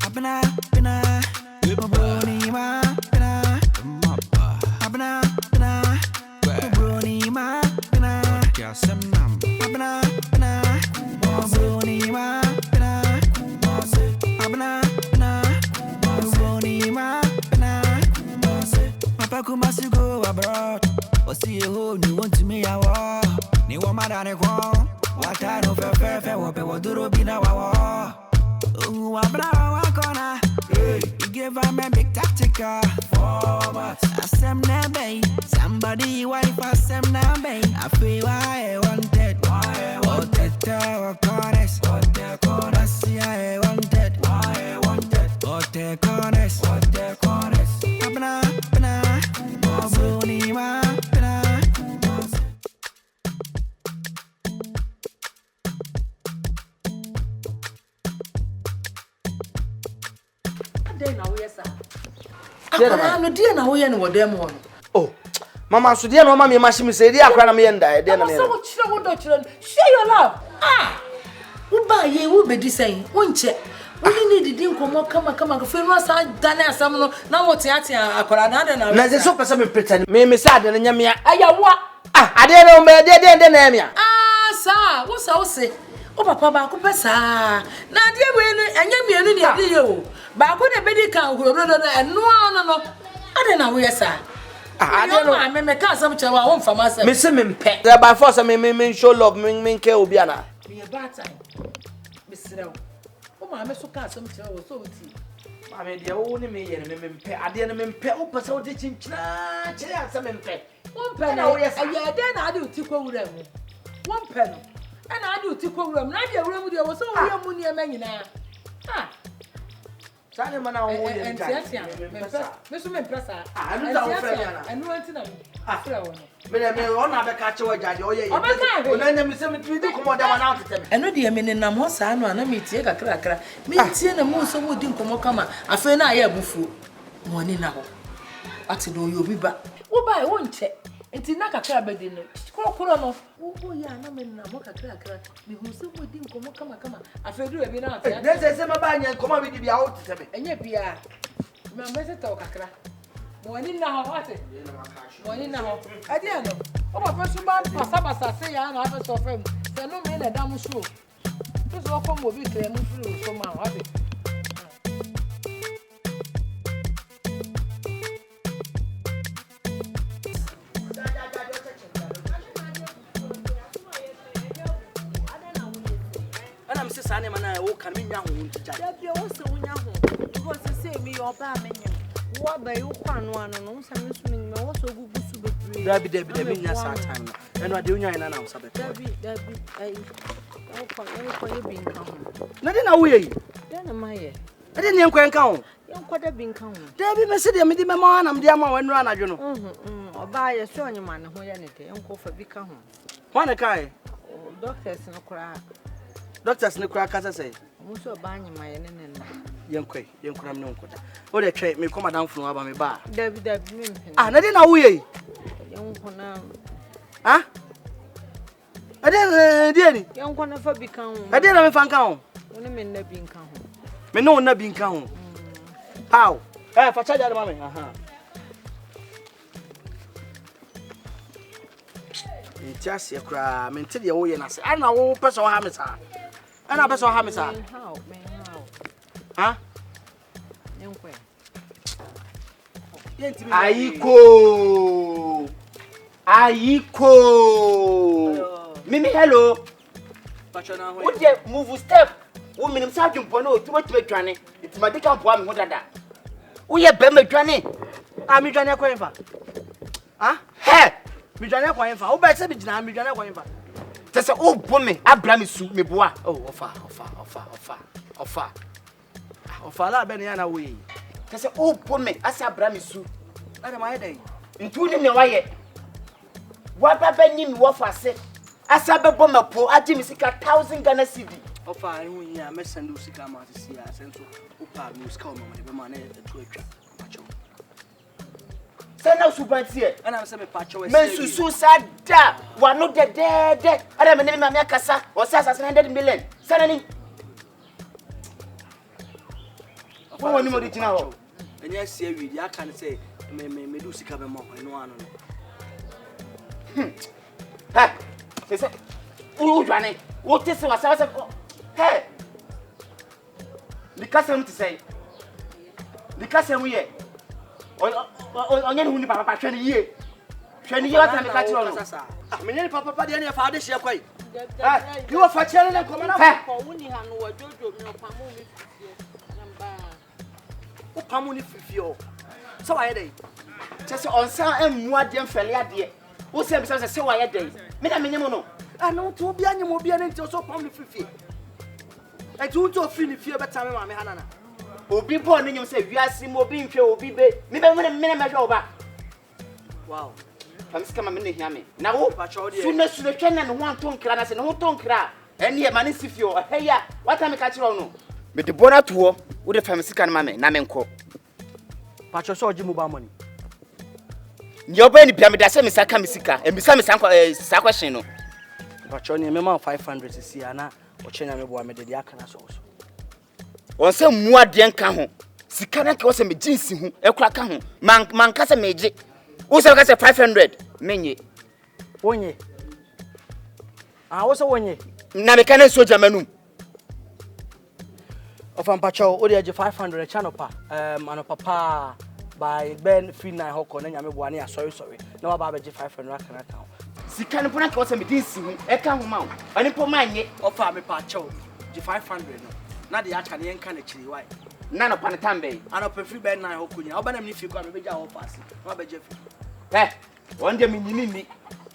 Abena, Brony, ma, Abena, Brony, ma, Abena, Brony, ma, Brony, ma, Papa Kumasi go abroad. Or see a hole, you want to me a war. You want my daddy go. What I know fair, what do be now? Oh, I'm corner. You give him a big tactical format. I sam nabe. Somebody wife us sam nabe. I feel I wanted. What the corners? What the corners? I wanted. I wanted. What the corners? What the corners? Abena, Brony, ma, Oh, Mama, so dear, no, mammy, machine say, dear, cry me and die. Dear, so much children, share your love. Ah, who buy ye will be saying, won't you? We need to come and feel us. I done as some now what's at a coronada. Now, there's so person pretend, me sad and Yamia. I didn't know me, dear. Ah, sir, what's I say? Oh, Papa, Kupasa. Now, dear, and you, but I couldn't be the cow who rather and no. I don't know where, sir. I don't know. I may make some child home for myself. Miss him, pet. By force, I may show love, mean care, Obiana. Be a bad time, Miss Rell. Oh, I'm so cast some child, so tea. I made the only me and pet. I didn't mean pet, open so teaching some pet. 1 penny, yes, and yeah, then I do tickle with them. 1 penny, and I do tickle room. Not your room, there was so real money a man now. Ah. And Miss Mempressa, and went to them. But I may honor catch away, Judge. Oh, yeah, and then we do come on down out of them. And no dear meaning, I'm one son, and I meet take a cracker. Me, seeing a moon so would come come. I feel I have before. One in now. What to do you be back? Oh, by one check. It's not a crab dinner. Oh, yeah, no man, I'm not a cracker. Me who so would come. I feel you have been out. There's a summer bang and come with you out to me. And yet, Pia, my message talk a crack. One in now, what? One in now. I didn't know. Oh, my first man for Sabasa say I have a sofa. There no man a damn shoe. This often will be claimed through somehow, has it? Anima and I will come in now. You also because they say me or Bammy. What by you one and some also good. Debbie, time. And what do you announce? Debbie, nothing away. Then am I? I didn't quite count. You're quite a being count. Debbie, Messy, my man, I'm dear man, run, I don't know. Or buy a showing man who anything, Uncle for become. One a guy. Doctors no cry. Doctors no crack as I say. Also buying my young quay, young cram no quota. Oh, they trade me come down from Abba me bar. Debbie, I didn't know we. Young one. Ah? I didn't, young one never become. I didn't have a fan count. Only men never been count. Me no never been count. How? Eh, for charge of mommy. Just a cry, maintain your way and I say, I know person Hamisa. And I person Hamisa. How? Huh? Aiko. Mimi, hello. Would you move a step? Woman, I'm Sergeant Bono, too much to make training. It's my dick up one more than that. We have been training. I'm a Johnny Quenfa. Huh? Hey! Me Johnny Quenfa. Oh, by 7 I'm Johnny Quenfa. That's a old woman. I blame you, me boy. Oh, offer. La Beniana way. That's an old woman. I said, Bramisu. I am my day. Including the wire. What happened in what I said? I said, Bomber poor. I didn't see 1,000 Ghana city. Oh, fine. We are messing with Sikama to see us and so. Opa, Muscom, the man at the Twitter. Send out Subantia. And I'm saying, Pacho, Mensu Sada, one not dead. I don't name my Casa or says 100 million. Send any. What more did you know? And yes, I can say, me do sick of a monk, and one. Ha! They said, oh, Johnny, what is was hey! The cousin to say, the cousin we on your papa 20 years. 20 years time to catch on. I mean, Papa, any father shall quite. You are for children and coming up. Pamuni Fifio. So I day. Just on some and more than failure, dear. Who says so I day? Minimum. I know to be any more be an intel so Pamuni Fifi. I do to feel fear better than my Hannah. Will be born in yourself. You are seeing more being sure will be maybe when a minute over. Wow. I'm coming hear me. Now, soon as you can and one tongue cranas and one tongue crack. And here, man, if you are hey, what time I catch you on? But the bonnet tour would have family can mammy, Namenco. Pacho saw Jim money. Your brain pyramid, I said, Miss Akamisika, and beside Miss Saquashino. Pacho, your mamma 500 is Siana, or China, me the Akanas also. On some more dear cajon. Sikana was a medicine, a crack man casa magic. Who's a 500? Many. 1 year. I was a 1 year. Namekana soldier manu. Of Pacho, Odia 500 channel pa, and papa by Ben Fina Hoko, and Yammy, sorry. No about 500 account. Sikana Pona was a medicine, a can mount. I didn't put mine Offer me Pacho, 500. Not the Achan can actually why. None upon a tambe. And up a free bed 9 Hokunia. I'll bet if you got a big hour pass. Not by Jeff. Eh, one day me.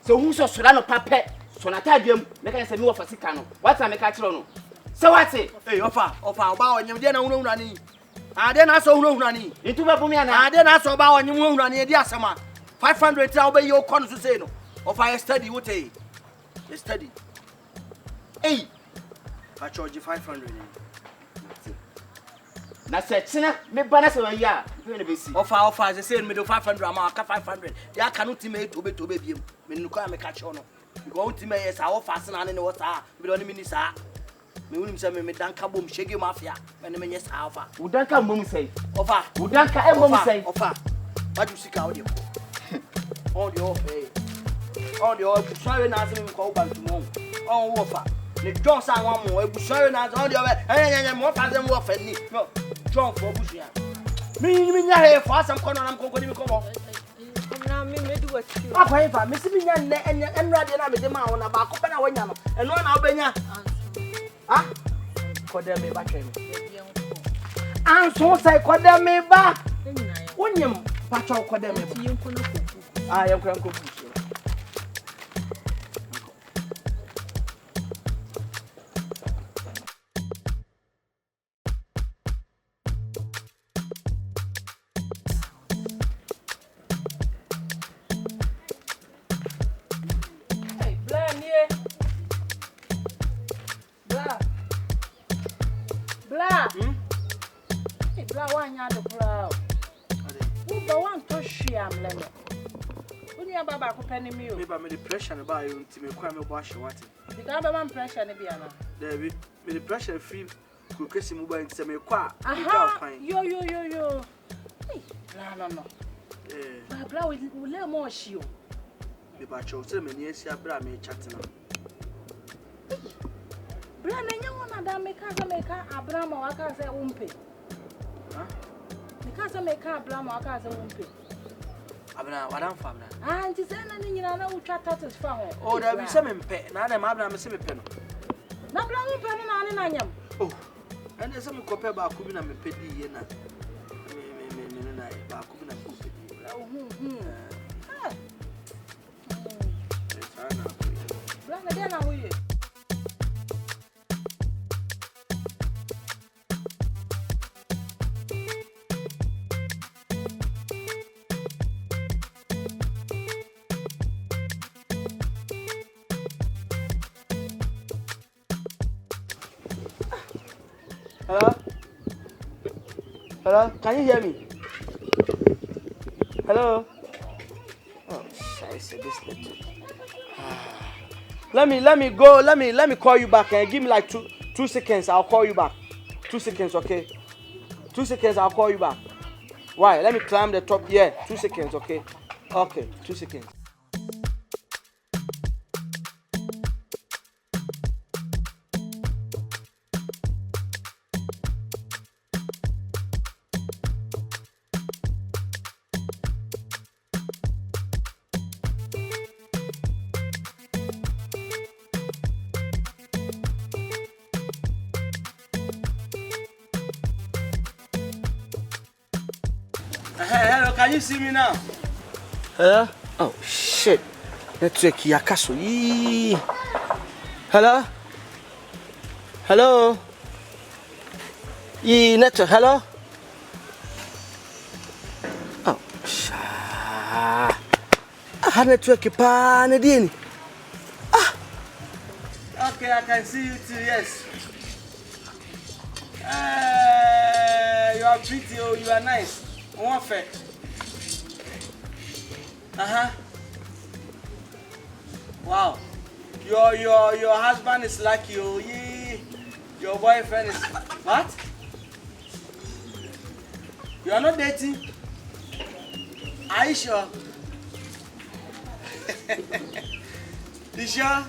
So who's a Solano Papa? Sonatadium, make us a new for Sicano. What's I make a trono? So what's it? Hey, offer, bow and you didn't know Nani. I didn't ask no Nani. Into Babumiana, I didn't ask about and you won't run near the Asama. 500 I'll be your conseno. Of I study what a study. Hey, I charge you 500. Na setina me bana se wan ya be be si offer they say me do 500 am aka 500 ya cannot me to be biem me nuko me catch on because ultimate yes I offer san na what ah me do ni mini sa me unim say me danka bom shege mafia me me yes offer udanka mom say offer udanka e mom say offer what you seek out on the offer on the offer sorry na say me ko ban to mo on offer le don sa wan mo e bu sorry na on the offer mo fa dem offer ni no John for Bushia. Me here for some corner and come on. Now me do what you Papa, Miss Minya and Radiana with the man on about Copana Wanyama and one Abena. Ah, call them me back. And so say call them me back. When you patch out call them me. I am Cranko. The pressure about you to me crime wash what the government pressure be ana there be the pressure free cookies mobile in some qua yo no bra we let more show the bacho say me yes ya bra me chat na bra na nya wona da me ka Abraham waka say umpe me ka say me ka Abraham waka say umpe Abena wadam famna anti say na ni nyina na utwa tatis fa ho oh da bi say me mpe na na Abena me say me pe no na bra me pe na ne na nyam oh and say me kope ba ku bi na me pe di ye na me na ba ku bi na ku pe di bra na dia na wo ye Hello, can you hear me? Hello. this little. Let me go. Let me call you back and give me like 2 seconds. I'll call you back. 2 seconds, okay? 2 seconds. I'll call you back. Why? Let me climb the top. Yeah, 2 seconds, okay? Okay, 2 seconds. Hello, can you see me now? Hello? Oh shit. Network yakaso. Hello? Hello? Network, hello? Oh, network pa na din. Okay, I can see you too, yes. You are pretty, oh, you are nice. One fair. Wow. Your husband is like you. Your boyfriend is what? You are not dating? Are you sure? You sure?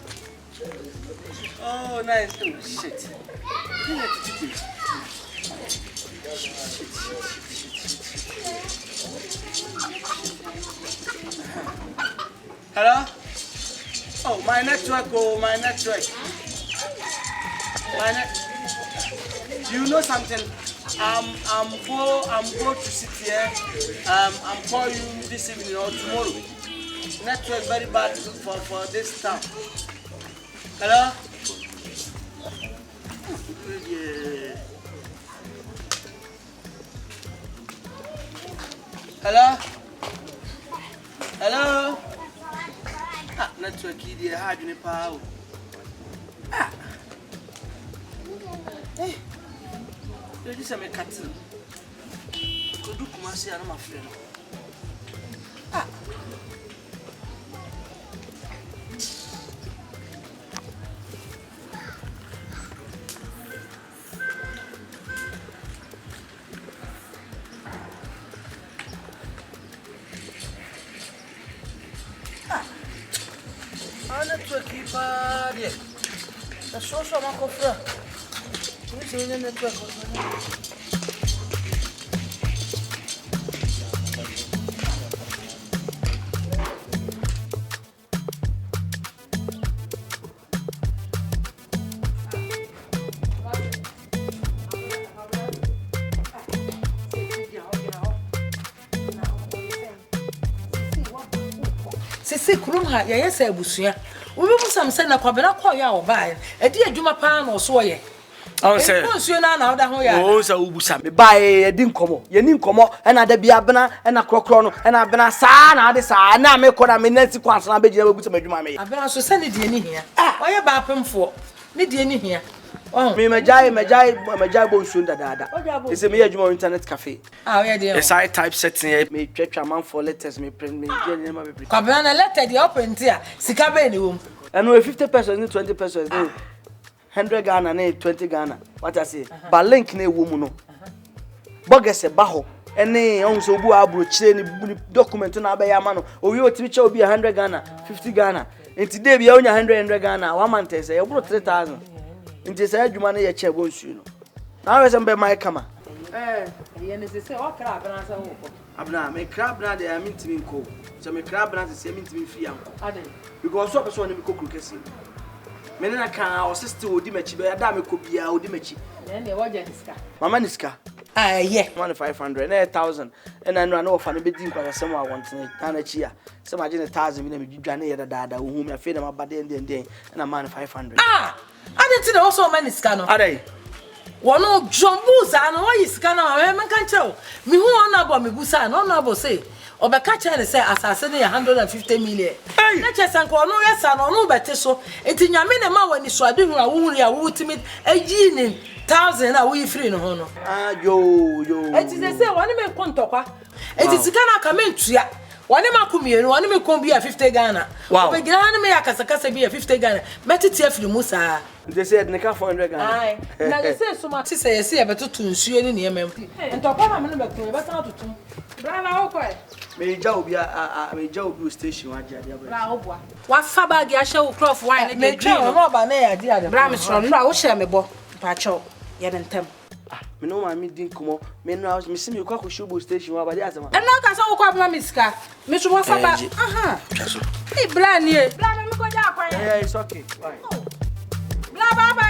Oh nice. Oh shit. Hello? Oh, my network. You know something? I'm go to sit here. I'm call you this evening or tomorrow. Network very bad for this time. Hello? Yeah. Hello? Hello? Network here, how do you know? Hey, this is a cutting. Go do Kumasi and my friend. Network bad. The social macro. Who's in the network? Sisi kurumha ya yesa ebusua. Obi musam se na kwabena kwa ya obae. Edi adwuma pa na oso ye. On say. Nsuo na na oda ho ya. Oh say obusa me bae edi nkomo. Ye ni nkomo na da bia bena na krokro no na abena saa na ade saa na me kɔ na me nansi kwanso na begina obusa madwuma me. Abena so se ne die ni hia. Oye ba apemfo. Ne die ni hia. Me majai bo nsuo dada. Ese me adwuma internet cafe. Oye de. Yes I type setting me twetwa man for letters me print me je ne ma be print. Kwabena na letter de open tia. Sika be ni wom. And we 50 pesos ni 20 pesos ni 100 Ghana na 20 Ghana. What I say? Ba link na ewo mu no. Bogese ba ho. Ene on so bu abro chire ni document na ba ya ma no. Owi otimi che obi 100 Ghana, 50 Ghana. Enti dey bia onya 100 Ghana, 1 month say e bro 3000. Enti say adwuma na ye che bo nsu no. Na we say be mai kama. Ye ne se o kra abena sa wo. Abena me crab na dey amintimi nko. So me crab na say amintimi fi yanko. Ade. Because so person na me kokuru kesi. Me na kan o sister odi machi be da me ko bia odi machi. Ne waje niska. Mama niska. Yeah. 1500 na 1000 and I know of an bedi kwa some I want na chi a. Some imagine 1000 me na me dwa na ye da wo hu me afi na mabade den na man 500. I didn't also man niska no. Ade. Wono jombuza no wa yiska na me kan chew. Me hu ona bo me busa na ona bo say obeka che ne say asase ne 150 million. Na che san ko no yesa no no bete so. Enti nyame ne ma wani so ade hu a wo hu ya wo timi ayi ni 1000 na we free no ho no. Yo. Enti say wani me kontokwa. Enti sika na ka mentua. One makumie, one me come be a 50 Ghana. Wow. We gana me akasakasa be a 50 Ghana. Meti tiafri musa. They said they can't 400 Ghana. Aye. Na they say so much say say beto to nsuo ni niyema. Ento pa na me no be ko, e be san tutu. Bra na wo kwai. Me ja obi station wa dia dia. Bra wo boa. Wa fa bag ya hye wo crop wine Me dey twa green. no ba na ya dia de. Bra me sro no wo hye me bo. Pa cho. Ye ne ntem. Me no ma me din komo. Me no me see me kwa ko shubo station wa ba dia asema. E no ka so wo kwa ma miska. Me so wa fa ba. Aha. Chaso. Hey bra ni e. Bra me ko ja akwan. Yeah, it's okay. Fine. Bra baba.